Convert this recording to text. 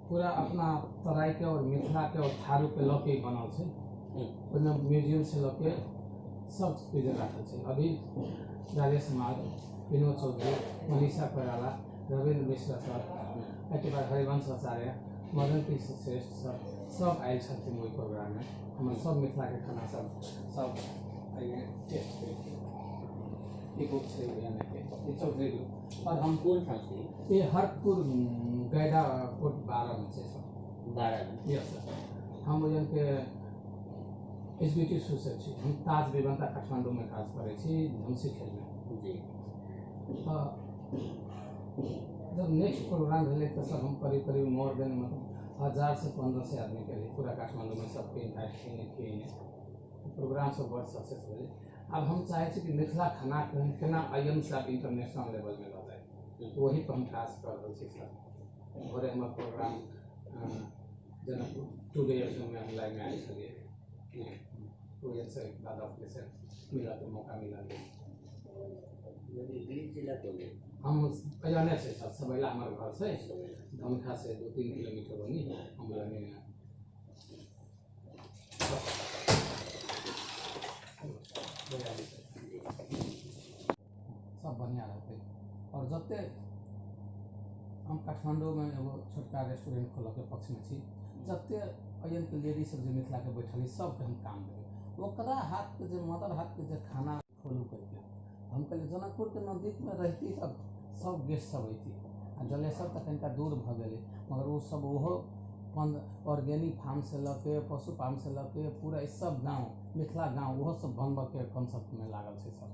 पूरा अपना तराई के और मिथिला के और थारू के लऽ के बनल छै। ओहिमे म्यूजियम से लऽ के सब चीज राखल छै। अभी राजेश कुमार, विनोद चौधरी, मनीषा कोइराला, रविन्द्र मिश्र सर, एहिके बाद हरिवंश आचार्य, मदन कृष्ण श्रेष्ठ सर सब आयल छथिन ओहि प्रोग्राम में। हमर सब मिथिला के खाना सब एहिमे टेस्ट केलखिन। ई बुक छै के चौधरी ग्रुप। और हम कौन ठाम से ये हरपुर गैडा कोट 12 में छै सर। 12 में? Yes sir. हम ओजन के एग्जीक्यूटिव सोचै छी। हम ताज विवंता काठमांडू में काज करै छी, धमसी खेल में जी। जब नेक्स्ट प्रोग्राम भेले तो सब हम करीब मोर देन मतलब 1000 से 1500 आदमी के लिए पूरा काठमांडू में सबके इन्वाइट किए प्रोग्राम सब बहुत सक्सेस भेले। अब हम चाहे छी कि मिथिला खाना केना आईएम साहब इंटरनेशनल लेवल में लऽ जाए, वही पर हम खास कर रहल छी सर। और हमर प्रोग्राम जनकपुर टुडे में हम लाइव में आए छलिए। तो ये से दादा अपने से मिला तो मौका मिला। जिला कौन है? हम अजाने से सर, सबैला हमारे घर से धमखा से 2-3 किलोमीटर बनी हम रहने में। सब बढ़िया रहते। और जते हम काठमांडू में एगो छोटका रेस्टोरेंट खोल के पक्ष में छी, जते अयन के लेडीज सब जे मिथिला के बैठल सब के हम काम देबे। ओकरा हाथ के जे मदर हाथ के जे खाना खोलू करके हम कहलिए जनकपुर के नजदीक में रहती तब सब गेस्ट सब अती। आ जलेसर तक तनिका दूर भ गेलै, मगर वो सब ओहो ऑर्गेनिक फार्म से लऽ के पशु फार्म से लऽ के पूरा सब गाँव मिथिला गाँव ओहो सब बनबऽ के कॉन्सेप्ट में लागल छै सर।